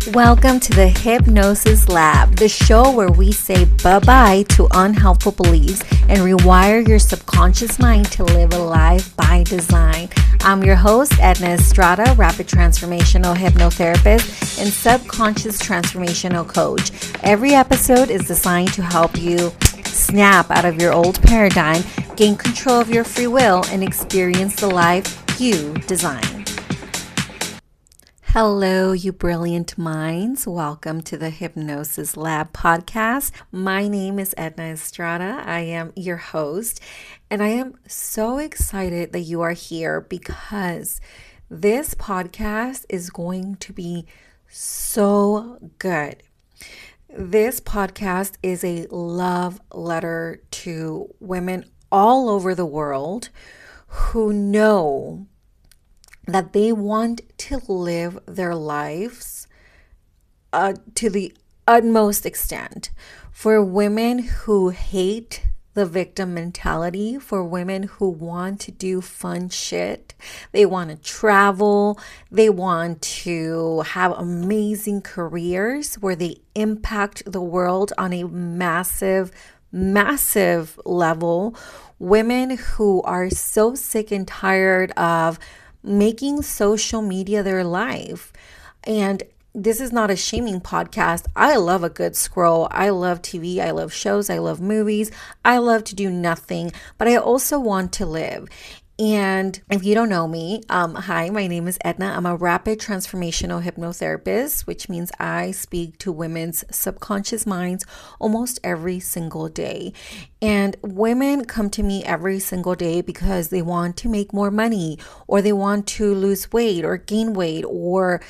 Welcome to the Hypnosis Lab, the show where we say bye-bye to unhelpful beliefs and rewire your subconscious mind to live a life by design. I'm your host, Edna Estrada, rapid transformational hypnotherapist and subconscious transformational coach. Every episode is designed to help you snap out of your old paradigm, gain control of your free will, and experience the life you design. Hello, you brilliant minds. Welcome to the Hypnosis Lab podcast. My name is Edna Estrada. I am your host, and I am so excited that you are here because this podcast is going to be so good. This podcast is a love letter to women all over the world who know that they want to live their lives to the utmost extent. For women who hate the victim mentality, for women who want to do fun shit, they want to travel, they want to have amazing careers where they impact the world on a massive level. Women who are so sick and tired of making social media their life. And this is not a shaming podcast. I love a good scroll. I love TV. I love shows. I love movies. I love to do nothing, but I also want to live. And if you don't know me, hi, my name is Edna. I'm a rapid transformational hypnotherapist, which means I speak to women's subconscious minds almost every single day. And women come to me every single day because they want to make more money, or they want to lose weight or gain weight, or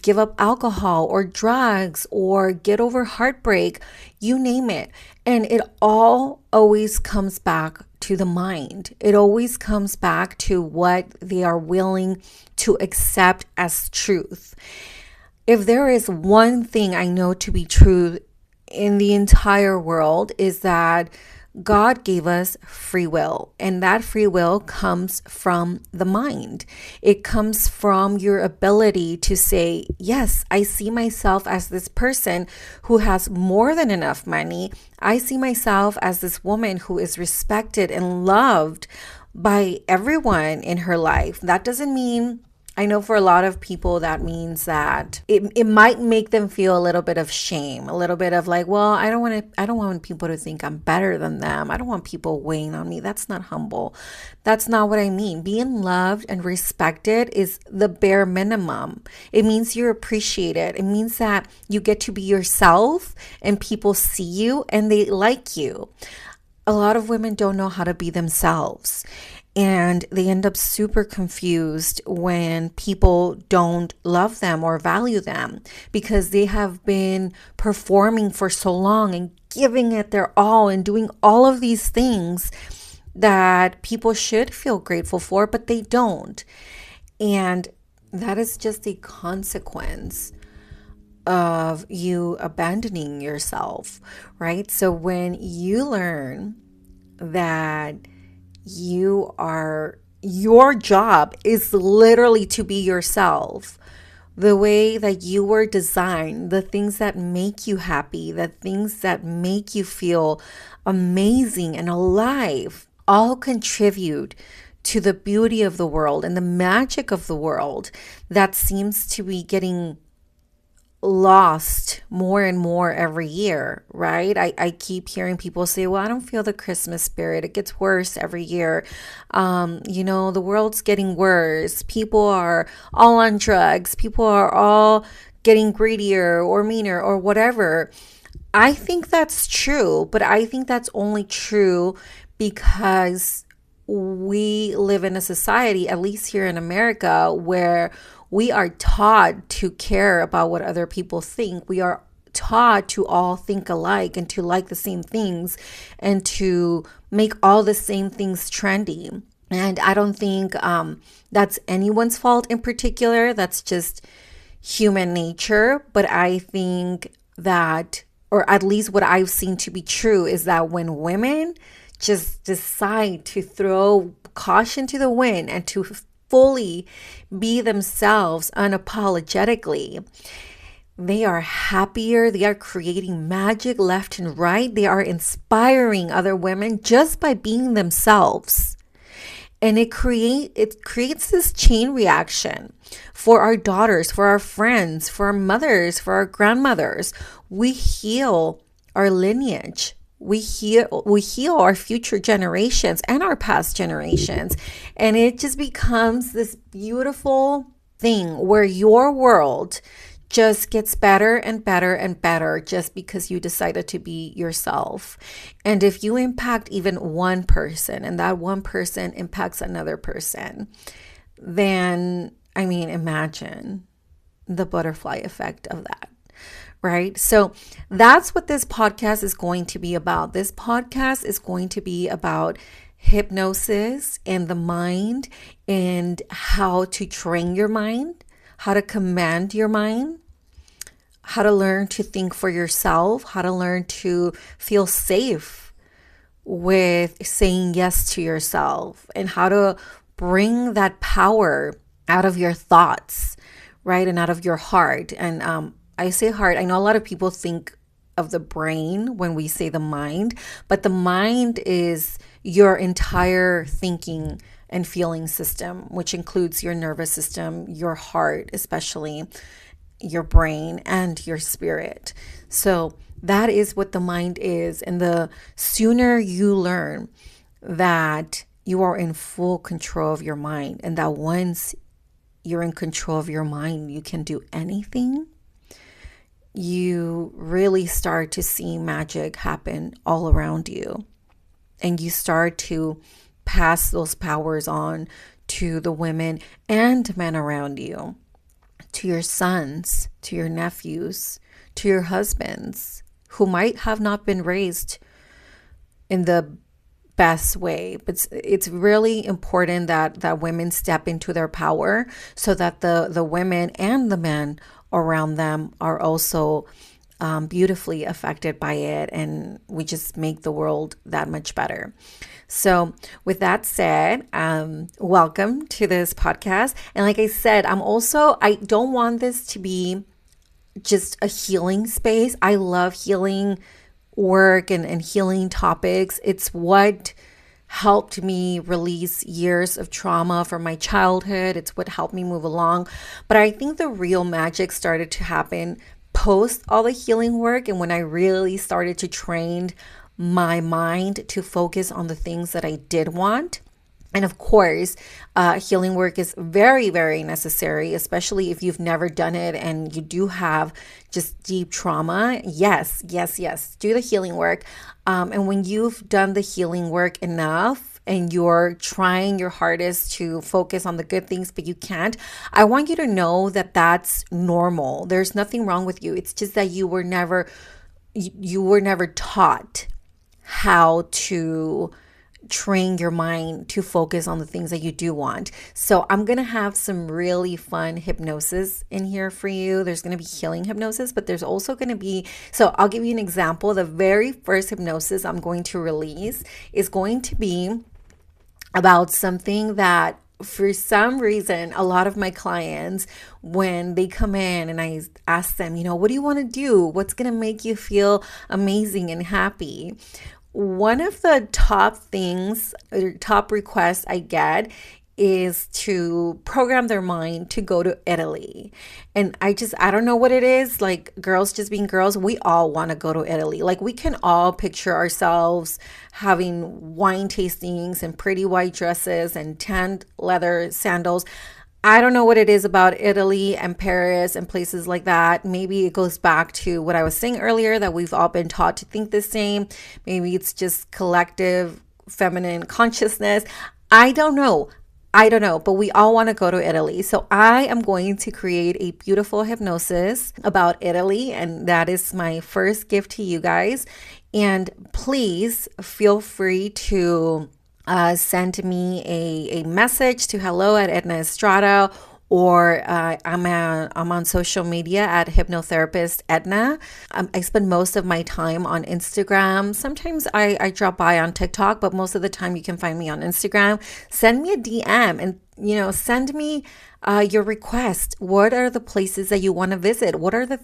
give up alcohol or drugs, or get over heartbreak, you name it. And it all always comes back to the mind. It always comes back to what they are willing to accept as truth. If there is one thing I know to be true in the entire world, is that God gave us free will, and that free will comes from the mind. It comes from your ability to say, yes, I see myself as this person who has more than enough money. I see myself as this woman who is respected and loved by everyone in her life. That doesn't mean, I know for a lot of people that means that it might make them feel a little bit of shame, a little bit of like, well, I don't want people to think I'm better than them. I don't want people weighing on me. That's not humble. That's not what I mean. Being loved and respected is the bare minimum. It means you're appreciated. It means that you get to be yourself and people see you and they like you. A lot of women don't know how to be themselves. And they end up super confused when people don't love them or value them because they have been performing for so long and giving it their all and doing all of these things that people should feel grateful for, but they don't. And that is just a consequence of you abandoning yourself, right? So when you learn that your job is literally to be yourself, the way that you were designed, the things that make you happy, the things that make you feel amazing and alive, all contribute to the beauty of the world and the magic of the world that seems to be getting lost more and more every year, right? I keep hearing people say, well, I don't feel the Christmas spirit. It gets worse every year. The world's getting worse. People are all on drugs. People are all getting greedier or meaner or whatever. I think that's true, but I think that's only true because we live in a society, at least here in America, where we are taught to care about what other people think. We are taught to all think alike and to like the same things and to make all the same things trendy. And I don't think that's anyone's fault in particular. That's just human nature. But I think that, or at least what I've seen to be true, is that when women just decide to throw caution to the wind and to fully be themselves unapologetically, They are happier. They are creating magic left and right. They are inspiring other women just by being themselves. And it creates this chain reaction for our daughters, for our friends, for our mothers, for our grandmothers. We heal our lineage. We heal our future generations and our past generations. And it just becomes this beautiful thing where your world just gets better and better and better just because you decided to be yourself. And if you impact even one person and that one person impacts another person, then, I mean, imagine the butterfly effect of that, right? So that's what this podcast is going to be about. This podcast is going to be about hypnosis and the mind and how to train your mind, how to command your mind, how to learn to think for yourself, how to learn to feel safe with saying yes to yourself, and how to bring that power out of your thoughts, right? And out of your heart. And I say heart, I know a lot of people think of the brain when we say the mind, but the mind is your entire thinking and feeling system, which includes your nervous system, your heart, especially your brain and your spirit. So that is what the mind is. And the sooner you learn that you are in full control of your mind, and that once you're in control of your mind, you can do anything, you really start to see magic happen all around you. And you start to pass those powers on to the women and men around you, to your sons, to your nephews, to your husbands, who might have not been raised in the best way. But it's really important that women step into their power so that the women and the men around them are also beautifully affected by it, and we just make the world that much better. So with that said, welcome to this podcast. And like I said, I don't want this to be just a healing space. I love healing work and healing topics. It's what helped me release years of trauma from my childhood. It's what helped me move along. But I think the real magic started to happen post all the healing work, and when I really started to train my mind to focus on the things that I did want. And of course, healing work is very, very necessary, especially if you've never done it and you do have just deep trauma. Yes, do the healing work. And when you've done the healing work enough and you're trying your hardest to focus on the good things, but you can't, I want you to know that that's normal. There's nothing wrong with you. It's just that you were never taught how to train your mind to focus on the things that you do want. So I'm going to have some really fun hypnosis in here for you. There's going to be healing hypnosis, but there's also going to be, so I'll give you an example. The very first hypnosis I'm going to release is going to be about something that for some reason, a lot of my clients, when they come in and I ask them, what do you want to do? What's going to make you feel amazing and happy? One of the top things, or top requests I get is to program their mind to go to Italy. And I don't know what it is. Like, girls just being girls, we all want to go to Italy. Like, we can all picture ourselves having wine tastings and pretty white dresses and tanned leather sandals. I don't know what it is about Italy and Paris and places like that. Maybe it goes back to what I was saying earlier, that we've all been taught to think the same. Maybe it's just collective feminine consciousness. I don't know, but we all want to go to Italy. So I am going to create a beautiful hypnosis about Italy, and that is my first gift to you guys. And please feel free to send me a message to hello@EdnaEstrada, or I'm on social media at hypnotherapist Edna. I spend most of my time on Instagram. Sometimes I drop by on TikTok, but most of the time you can find me on Instagram. Send me a DM and send me your request. What are the places that you want to visit? What are the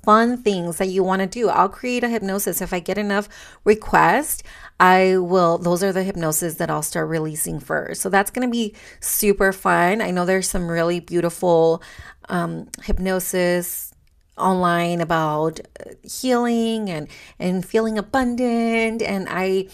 fun things that you want to do? I'll create a hypnosis. If I get enough requests, those are the hypnosis that I'll start releasing first. So that's going to be super fun. I know there's some really beautiful hypnosis online about healing and feeling abundant. And I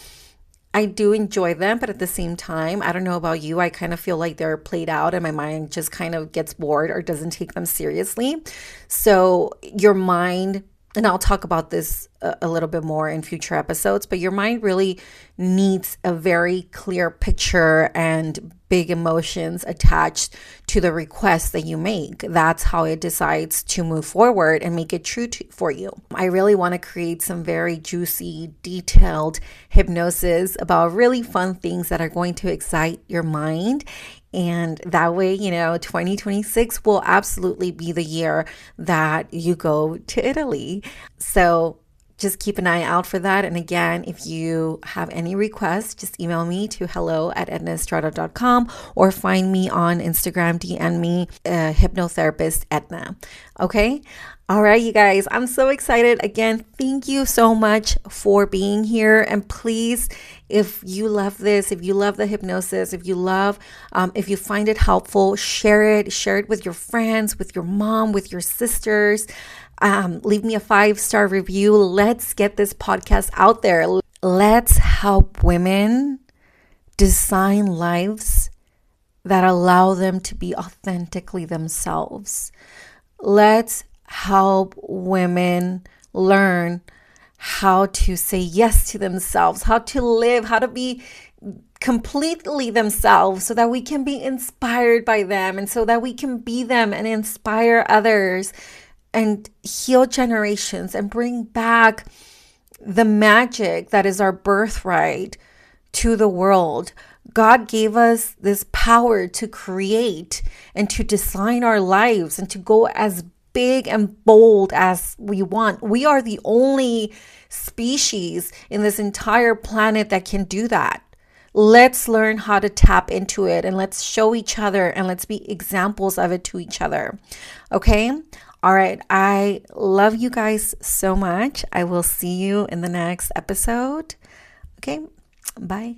do enjoy them, but at the same time, I don't know about you, I kind of feel like they're played out and my mind just kind of gets bored or doesn't take them seriously. So your mind, and I'll talk about this a little bit more in future episodes, but your mind really needs a very clear picture and big emotions attached to the request that you make. That's how it decides to move forward and make it true for you. I really want to create some very juicy, detailed hypnosis about really fun things that are going to excite your mind. And that way, 2026 will absolutely be the year that you go to Italy. So just keep an eye out for that. And again, if you have any requests, just email me to hello@ednaestrada.com or find me on Instagram, DM me, hypnotherapist Edna. Okay? All right, you guys, I'm so excited. Again, thank you so much for being here. And please, if you love this, if you love the hypnosis, if you find it helpful, share it with your friends, with your mom, with your sisters. Leave me a 5-star review. Let's get this podcast out there. Let's help women design lives that allow them to be authentically themselves. Let's help women learn how to say yes to themselves, how to live, how to be completely themselves so that we can be inspired by them and so that we can be them and inspire others and heal generations and bring back the magic that is our birthright to the world. God gave us this power to create and to design our lives and to go as big and bold as we want. We are the only species in this entire planet that can do that. Let's learn how to tap into it and let's show each other and let's be examples of it to each other. Okay? All right. I love you guys so much. I will see you in the next episode. Okay. Bye.